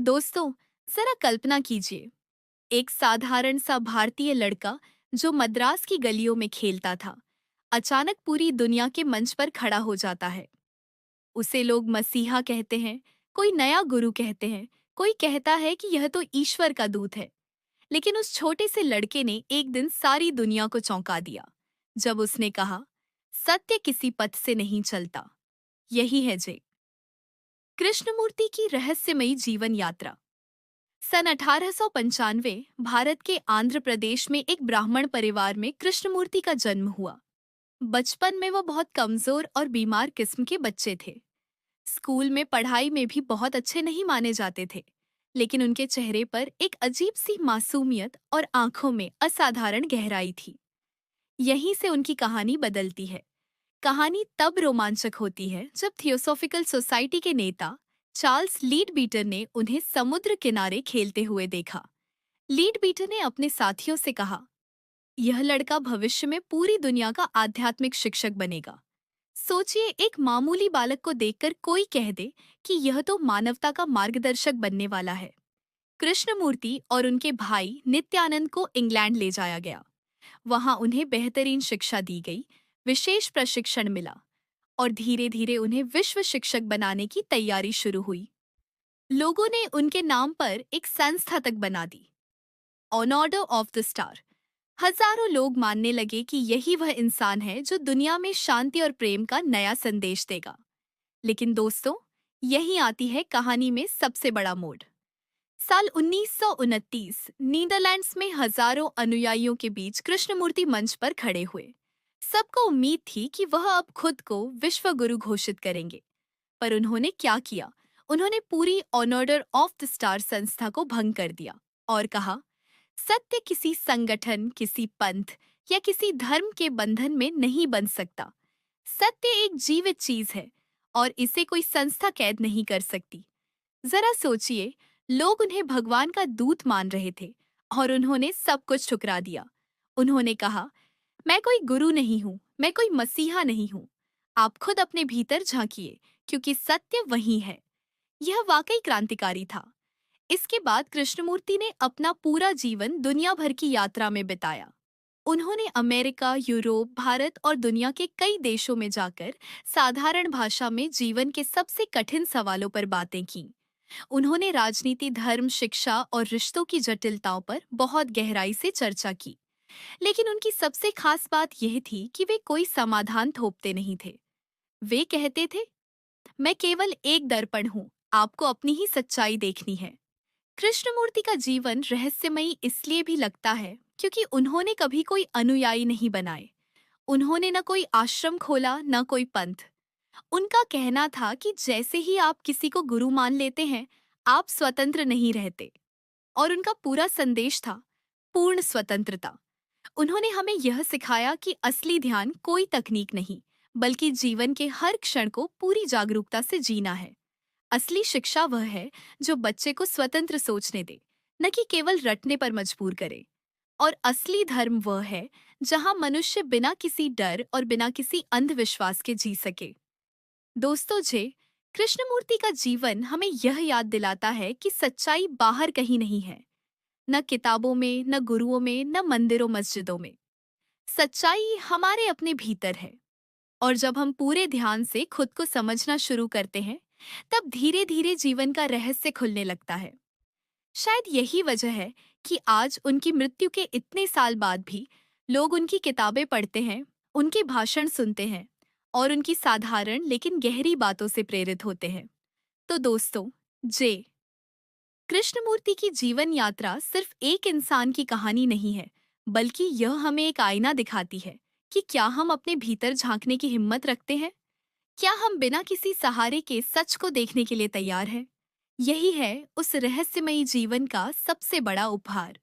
दोस्तों, जरा कल्पना कीजिए, एक साधारण सा भारतीय लड़का जो मद्रास की गलियों में खेलता था, अचानक पूरी दुनिया के मंच पर खड़ा हो जाता है। उसे लोग मसीहा कहते हैं, कोई नया गुरु कहते हैं, कोई कहता है कि यह तो ईश्वर का दूत है। लेकिन उस छोटे से लड़के ने एक दिन सारी दुनिया को चौंका दिया, जब उसने कहा, सत्य किसी पथ से नहीं चलता। यही है जे कृष्णमूर्ति की रहस्यमयी जीवन यात्रा। सन 1895 भारत के आंध्र प्रदेश में एक ब्राह्मण परिवार में कृष्णमूर्ति का जन्म हुआ। बचपन में वो बहुत कमजोर और बीमार किस्म के बच्चे थे। स्कूल में पढ़ाई में भी बहुत अच्छे नहीं माने जाते थे, लेकिन उनके चेहरे पर एक अजीब सी मासूमियत और आंखों में असाधारण गहराई थी। यहीं से उनकी कहानी बदलती है। कहानी तब रोमांचक होती है जब थियोसॉफिकल सोसाइटी के नेता चार्ल्स लीडबीटर ने उन्हें समुद्र किनारे खेलते हुए देखा। लीडबीटर ने अपने साथियों से कहा, यह लड़का भविष्य में पूरी दुनिया का आध्यात्मिक शिक्षक बनेगा। सोचिए, एक मामूली बालक को देखकर कोई कह दे कि यह तो मानवता का मार्गदर्शक बनने वाला है। कृष्णमूर्ति और उनके भाई नित्यानंद को इंग्लैंड ले जाया गया। वहां उन्हें बेहतरीन शिक्षा दी गई, विशेष प्रशिक्षण मिला और धीरे धीरे उन्हें विश्व शिक्षक बनाने की तैयारी शुरू हुई। लोगों ने उनके नाम पर एक संस्था तक बना दी, on order of the star. हजारों लोग मानने लगे कि यही वह इंसान है जो दुनिया में शांति और प्रेम का नया संदेश देगा। लेकिन दोस्तों, यही आती है कहानी में सबसे बड़ा मोड़। साल 1929 नीदरलैंड्स में हजारों अनुयायियों के बीच कृष्णमूर्ति मंच पर खड़े हुए। सबको उम्मीद थी कि वह अब खुद को विश्व गुरु घोषित करेंगे, पर उन्होंने क्या किया? उन्होंने पूरी ऑनर्डर ऑफ द स्टार संस्था को भंग कर दिया और कहा, सत्य किसी संगठन, किसी पंथ या किसी धर्म के बंधन में नहीं बन सकता। सत्य एक जीवित चीज है और इसे कोई संस्था कैद नहीं कर सकती। जरा सोचिए, लोग उन्हें भगवान का दूत मान रहे थे और उन्होंने सब कुछ ठुकरा दिया। उन्होंने कहा, मैं कोई गुरु नहीं हूँ, मैं कोई मसीहा नहीं हूँ। आप खुद अपने भीतर झांकिए, क्योंकि सत्य वही है। यह वाकई क्रांतिकारी था। इसके बाद कृष्णमूर्ति ने अपना पूरा जीवन दुनिया भर की यात्रा में बिताया। उन्होंने अमेरिका, यूरोप, भारत और दुनिया के कई देशों में जाकर साधारण भाषा में जीवन के सबसे कठिन सवालों पर बातें की। उन्होंने राजनीति, धर्म, शिक्षा और रिश्तों की जटिलताओं पर बहुत गहराई से चर्चा की। लेकिन उनकी सबसे खास बात यह थी कि वे कोई समाधान थोपते नहीं थे। वे कहते थे, मैं केवल एक दर्पण हूँ, आपको अपनी ही सच्चाई देखनी है। कृष्णमूर्ति का जीवन रहस्यमयी इसलिए भी लगता है क्योंकि उन्होंने कभी कोई अनुयायी नहीं बनाए। उन्होंने न कोई आश्रम खोला, न कोई पंथ। उनका कहना था कि जैसे ही आप किसी को गुरु मान लेते हैं, आप स्वतंत्र नहीं रहते। और उनका पूरा संदेश था पूर्ण स्वतंत्रता। उन्होंने हमें यह सिखाया कि असली ध्यान कोई तकनीक नहीं, बल्कि जीवन के हर क्षण को पूरी जागरूकता से जीना है। असली शिक्षा वह है जो बच्चे को स्वतंत्र सोचने दे, न कि केवल रटने पर मजबूर करे। और असली धर्म वह है जहां मनुष्य बिना किसी डर और बिना किसी अंधविश्वास के जी सके। दोस्तों जी, कृष्णमूर्ति का जीवन हमें यह याद दिलाता है कि सच्चाई बाहर कहीं नहीं है, न किताबों में, न गुरुओं में, न मंदिरों मस्जिदों में। सच्चाई हमारे अपने भीतर है। और जब हम पूरे ध्यान से खुद को समझना शुरू करते हैं, तब धीरे धीरे जीवन का रहस्य खुलने लगता है। शायद यही वजह है कि आज उनकी मृत्यु के इतने साल बाद भी लोग उनकी किताबें पढ़ते हैं, उनके भाषण सुनते हैं और उनकी साधारण लेकिन गहरी बातों से प्रेरित होते हैं। तो दोस्तों, जे कृष्णमूर्ति की जीवन यात्रा सिर्फ एक इंसान की कहानी नहीं है, बल्कि यह हमें एक आईना दिखाती है कि क्या हम अपने भीतर झांकने की हिम्मत रखते हैं? क्या हम बिना किसी सहारे के सच को देखने के लिए तैयार हैं? यही है उस रहस्यमयी जीवन का सबसे बड़ा उपहार।